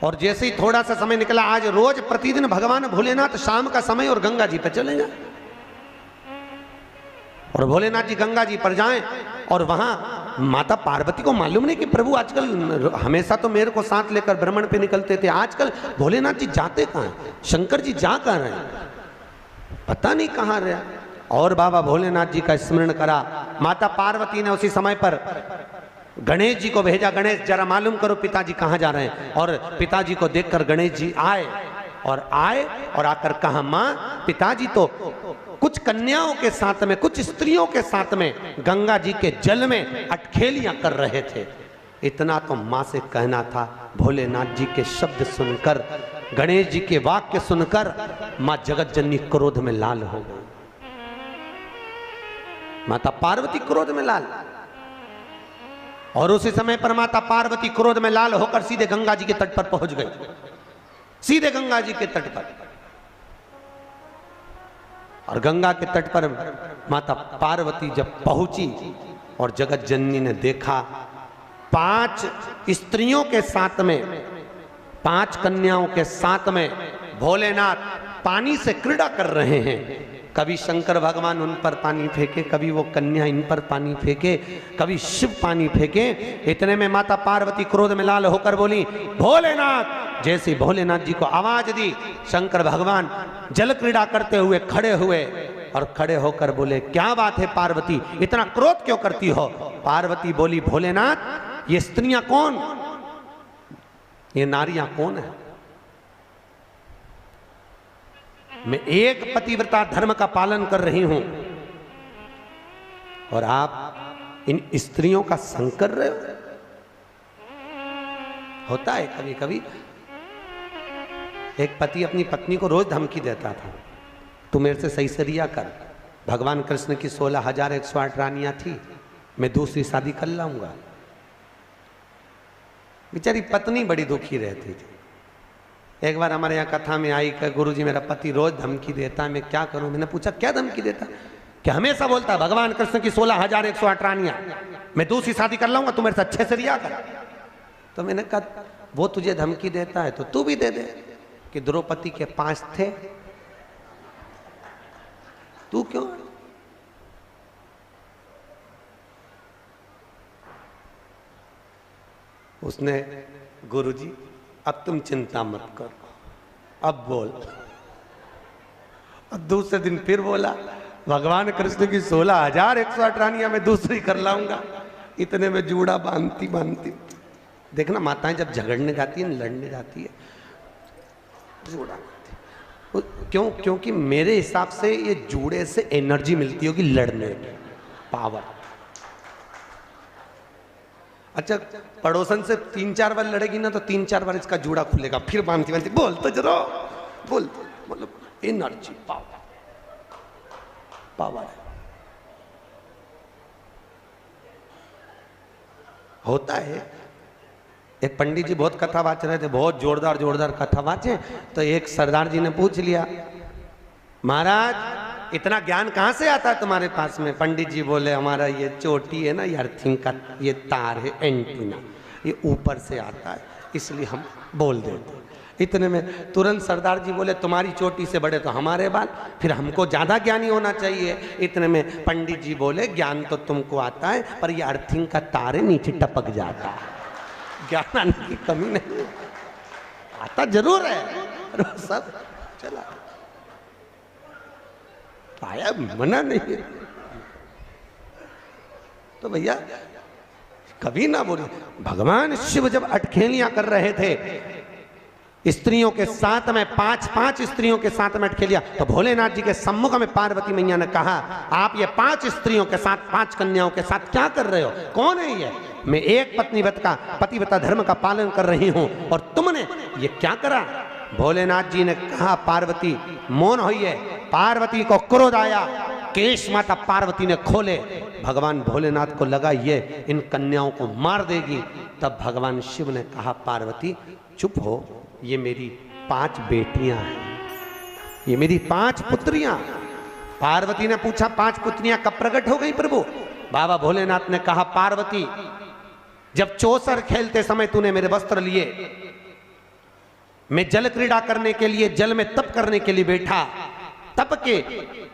और जैसे ही थोड़ा सा समय निकला, आज रोज प्रतिदिन भगवान भोलेनाथ शाम का समय और गंगा जी पर चले जाए, और भोलेनाथ जी गंगा जी पर जाएं, और वहां माता पार्वती को मालूम नहीं कि प्रभु आजकल हमेशा तो मेरे को साथ लेकर भ्रमण पे निकलते थे, आजकल भोलेनाथ जी जाते कहां हैं, शंकर जी जा कहां रहे हैं, पता नहीं कहां रहे। और बाबा भोलेनाथ जी का स्मरण करा। माता पार्वती ने उसी समय पर गणेश जी को भेजा, गणेश जरा मालूम करो पिताजी कहां जा रहे हैं। और पिताजी को देखकर गणेश जी आए और आकर कहा, मां पिताजी तो कुछ कन्याओं के साथ में, कुछ स्त्रियों के साथ में गंगा जी के जल में अटखेलियां कर रहे थे। इतना तो मां से कहना था। भोलेनाथ जी के शब्द सुनकर, गणेश जी के वाक्य सुनकर मां जगत जननी क्रोध में लाल हो गई। माता पार्वती क्रोध में लाल, और उसी समय पर माता पार्वती क्रोध में लाल होकर सीधे गंगा जी के तट पर पहुंच गई, सीधे गंगा जी के तट पर। और गंगा के तट पर माता पार्वती जब पहुंची और जगत जननी ने देखा 5 स्त्रियों के साथ में, 5 कन्याओं के साथ में भोलेनाथ पानी से क्रीड़ा कर रहे हैं। कभी शंकर भगवान उन पर पानी फेंके, कभी वो कन्या इन पर पानी फेंके, कभी शिव पानी फेंके। इतने में माता पार्वती क्रोध में लाल होकर बोली, भोलेनाथ। जैसे भोलेनाथ जी को आवाज दी, शंकर भगवान जल क्रीड़ा करते हुए खड़े हुए और खड़े होकर बोले, क्या बात है पार्वती, इतना क्रोध क्यों करती हो। पार्वती बोली, भोलेनाथ ये स्त्रियां कौन, ये नारियां कौन है। मैं एक पतिव्रता धर्म का पालन कर रही हूं और आप इन स्त्रियों का संग कर रहे हो। होता है कभी कभी, एक पति अपनी पत्नी को रोज धमकी देता था, तू मेरे से सही से रिया कर। भगवान कृष्ण की 16,108 रानियां थी, मैं दूसरी शादी कर लाऊंगा। बेचारी पत्नी बड़ी दुखी रहती थी। एक बार हमारे यहाँ कथा में आई कि गुरुजी मेरा पति रोज धमकी देता है, मैं क्या करूं। मैंने पूछा क्या धमकी देता, कि हमेशा बोलता है भगवान कृष्ण की 16,108 रानियां, मैं दूसरी शादी कर लाऊंगा, तू मेरे से अच्छे से रिया कर। तो मैंने कहा वो तुझे धमकी देता है तो तू भी दे दे, कि द्रौपदी के 5 थे, तू क्यों। उसने, गुरुजी अब तुम चिंता मत करो, अब बोल। और दूसरे दिन फिर बोला, भगवान कृष्ण की 16,108 रानियां मैं दूसरी कर लाऊंगा। इतने में जूड़ा बांधती बांधती, देखना माताएं जब झगड़ने जाती है, लड़ने जाती है, जूड़ा बांधती। क्यों, क्योंकि मेरे हिसाब से ये जूड़े से एनर्जी मिलती होगी लड़ने की, पावर। अच्छा, पड़ोसन से 3-4 बार लड़ेगी ना तो 3-4 बार इसका जूड़ा खुलेगा, फिर बांधती बांधती, बोल तो जरा बोल, मतलब एनर्जी, पावर, पावर है। होता है। एक पंडित जी बहुत कथा वाच रहे थे, बहुत जोरदार जोरदार कथा वाचे, तो एक सरदार जी ने पूछ लिया, महाराज इतना ज्ञान कहाँ से आता है तुम्हारे पास में। पंडित जी बोले, हमारा ये चोटी है ना, ये अर्थिंग का ये तार है, एंटीना, ये ऊपर से आता है, इसलिए हम बोल देते। इतने में तुरंत सरदार जी बोले, तुम्हारी चोटी से बड़े तो हमारे बाल, फिर हमको ज़्यादा ज्ञानी होना चाहिए। इतने में पंडित जी बोले, ज्ञान तो तुमको आता है, पर ये अर्थिंग का तार है, नीचे टपक जाता है, ज्ञान आने की कमी नहीं, आता जरूर है, सब चला आया, मना नहीं है। तो भैया कभी ना बोले। भगवान शिव जब अटखेलियां कर रहे थे स्त्रियों के साथ में, 5 स्त्रियों के साथ में अटखेलियां, तो भोलेनाथ जी के सम्मुख में पार्वती मैया ने कहा, आप ये 5 स्त्रियों के साथ, 5 कन्याओं के साथ क्या कर रहे हो, कौन है ये। मैं एक पतिव्रता धर्म का पालन कर रही हूं और तुमने ये क्या करा। भोलेनाथ जी ने कहा, पार्वती मौन होइए। पार्वती को क्रोध आया, केश माता पार्वती ने खोले। भगवान भोलेनाथ को लगा ये इन कन्याओं को मार देगी। तब भगवान शिव ने कहा, पार्वती चुप हो, ये मेरी 5 बेटियां हैं, ये मेरी 5 पुत्रियां। पार्वती ने पूछा, 5 पुत्रियां कब प्रकट हो गई प्रभु। बाबा भोलेनाथ ने कहा, पार्वती जब चौसर खेलते समय तूने मेरे वस्त्र लिए, मैं जल क्रीड़ा करने के लिए, जल में तप करने के लिए बैठा। तप के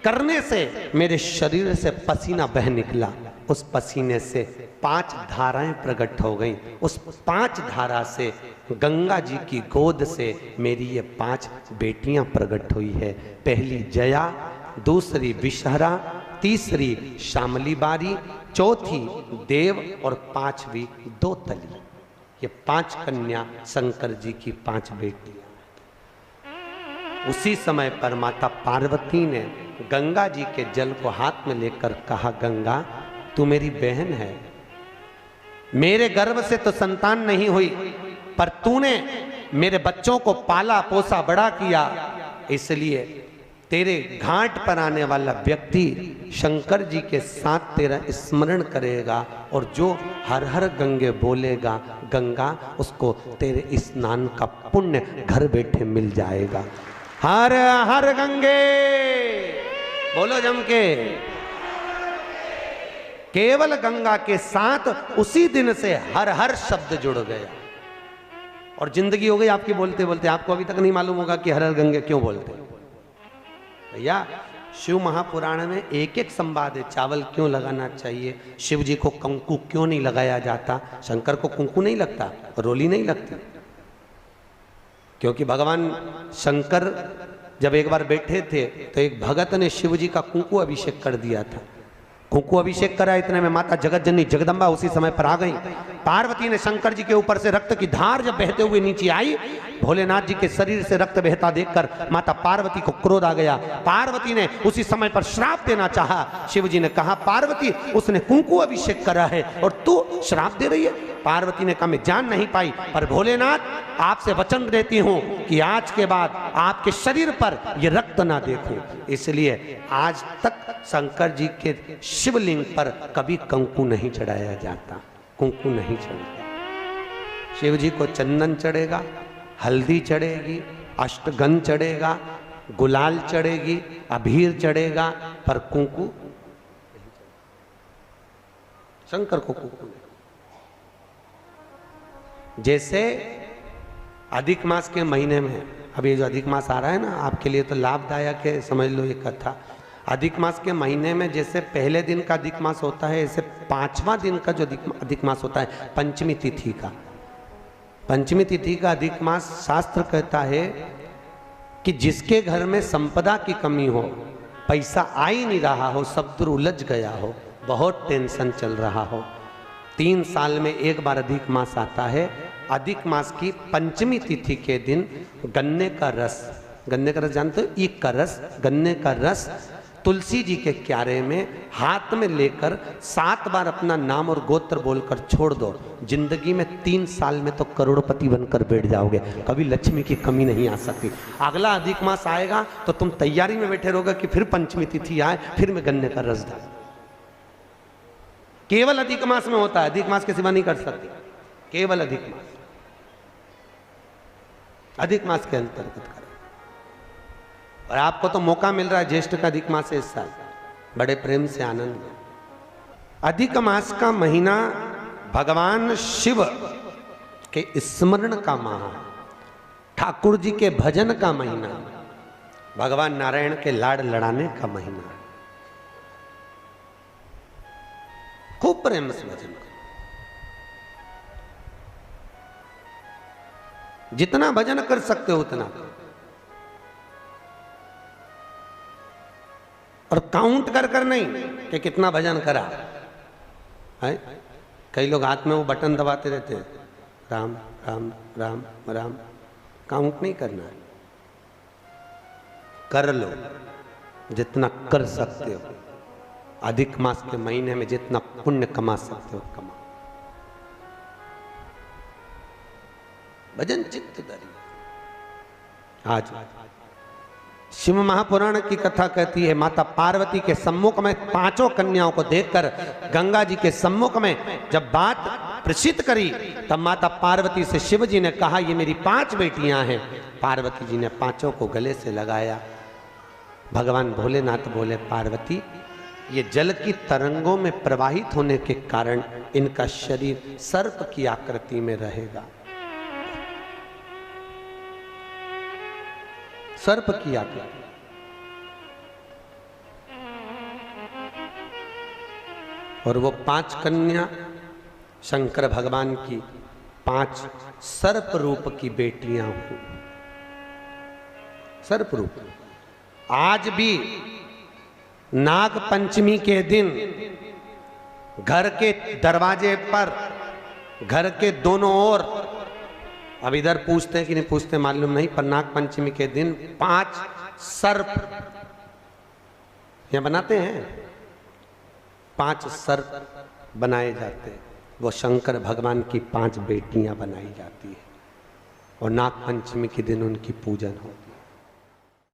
करने से मेरे शरीर से पसीना बह निकला। उस पसीने से 5 धाराएं प्रकट हो गईं। उस 5 धारा से गंगा जी की गोद से मेरी ये 5 बेटियां प्रकट हुई है। पहली जया, दूसरी विषहरा, तीसरी शामली बारी, चौथी देव और 5वीं दोतली। ये 5 कन्या शंकर जी की 5 बेटियां। उसी समय पर माता पार्वती ने गंगा जी के जल को हाथ में लेकर कहा, गंगा तू मेरी बहन है, मेरे गर्भ से तो संतान नहीं हुई, पर तूने मेरे बच्चों को पाला पोसा बड़ा किया, इसलिए तेरे घाट पर आने वाला व्यक्ति शंकर जी के साथ तेरा स्मरण करेगा और जो हर हर गंगे बोलेगा, गंगा उसको तेरे स्नान का पुण्य घर बैठे मिल जाएगा। हर हर गंगे बोलो जम के। केवल गंगा के साथ उसी दिन से हर हर शब्द जुड़ गया और जिंदगी हो गई आपकी बोलते बोलते। आपको अभी तक नहीं मालूम होगा कि हर हर गंगे क्यों बोलते। भैया शिव महापुराण में एक एक संवाद है। चावल क्यों लगाना चाहिए, शिव जी को कंकु क्यों नहीं लगाया जाता, शंकर को कुंकू नहीं लगता, रोली नहीं लगती, क्योंकि भगवान शंकर जब एक बार बैठे थे तो एक भगत ने शिव जी का कुंकू अभिषेक कर दिया था। कुंकू अभिषेक करा, इतने में माता जगत जननी जगदम्बा उसी समय पर आ गई। पार्वती ने शंकर जी के ऊपर से रक्त की धार जब बहते हुए नीचे आई, भोलेनाथ जी के शरीर से रक्त बहता देखकर माता पार्वती को क्रोध आ गया। पार्वती ने उसी समय पर श्राप देना चाहा। शिव जी ने कहा, पार्वती उसने कुंकू अभिषेक करा है और तू श्राप दे रही है। पार्वती ने कहा, मैं जान नहीं पाई, पर भोलेनाथ आपसे वचन देती हूं कि आज के बाद आपके शरीर पर यह रक्त ना देखूं। इसलिए आज तक शंकर जी के शिवलिंग पर कभी कंकु नहीं चढ़ाया जाता, कुंकू नहीं चढ़ाया। शिव जी को चंदन चढ़ेगा, हल्दी चढ़ेगी, अष्टगंध चढ़ेगा, गुलाल चढ़ेगी, अबीर चढ़ेगा, पर कुंकू शंकर को कुंकू नहीं। जैसे अधिक मास के महीने में, अभी जो अधिक मास आ रहा है ना, आपके लिए तो लाभदायक है, समझ लो ये कथा। अधिक मास के महीने में जैसे पहले दिन का अधिक मास होता है, ऐसे 5वां दिन का जो अधिक मास होता है, पंचमी तिथि का, पंचमी तिथि का अधिक मास, शास्त्र कहता है कि जिसके घर में संपदा की कमी हो, पैसा आ ही नहीं रहा हो, सब दूर उलझ गया हो, बहुत टेंशन चल रहा हो, 3 साल में एक बार अधिक मास आता है। अधिक मास की पंचमी तिथि के दिन गन्ने का रस, गन्ने का रस जानते हो, ईख का रस, गन्ने का रस तुलसी जी के क्यारे में हाथ में लेकर 7 बार अपना नाम और गोत्र बोलकर छोड़ दो। जिंदगी में 3 साल में तो करोड़पति बनकर बैठ जाओगे, कभी लक्ष्मी की कमी नहीं आ सकती। अगला अधिक मास आएगा तो तुम तैयारी में बैठे रहोगे कि फिर पंचमी तिथि आए, फिर मैं गन्ने का रस डाल। केवल अधिक मास में होता है, अधिक मास के सिवा नहीं कर सकती, केवल अधिक मास, अधिक मास के अंतर्गत करें। और आपको तो मौका मिल रहा है, ज्येष्ठ का अधिक मास है इस साल, बड़े प्रेम से आनंद लें। अधिक मास का महीना भगवान शिव के स्मरण का माह, ठाकुर जी के भजन का महीना, भगवान नारायण के लाड़ लड़ाने का महीना। खूब प्रेम से भजन करो, जितना भजन कर सकते हो उतना, और काउंट कर कर नहीं कि कितना भजन करा है। कई लोग हाथ में वो बटन दबाते रहते हैं, राम राम राम राम, काउंट नहीं करना है, कर लो जितना कर सकते हो। अधिक मास के महीने में जितना पुण्य कमा सकते हो कमा। भजन चित्त धरी। आज शिव महापुराण की कथा कहती है, माता पार्वती के सम्मुख में 5 कन्याओं को देखकर गंगा जी के सम्मुख में जब बात प्रसिद्ध करी, तब माता पार्वती से शिव जी ने कहा, ये मेरी 5 बेटियां हैं। पार्वती जी ने 5 को गले से लगाया। भगवान भोलेनाथ बोले, पार्वती ये जल की तरंगों में प्रवाहित होने के कारण इनका शरीर सर्प की आकृति में रहेगा। सर्प की आकृति। और वो 5 कन्या शंकर भगवान की 5 सर्प रूप की बेटियां हुई। सर्प रूप। आज भी नाग पंचमी के दिन घर के दरवाजे पर, घर के दोनों ओर, अब इधर पूछते हैं कि नहीं पूछते मालूम नहीं, पर नाग पंचमी के दिन 5 सर्प यहां बनाते हैं। 5 सर्प बनाए जाते हैं। वो शंकर भगवान की 5 बेटियां बनाई जाती है और नाग पंचमी के दिन उनकी पूजन होती है।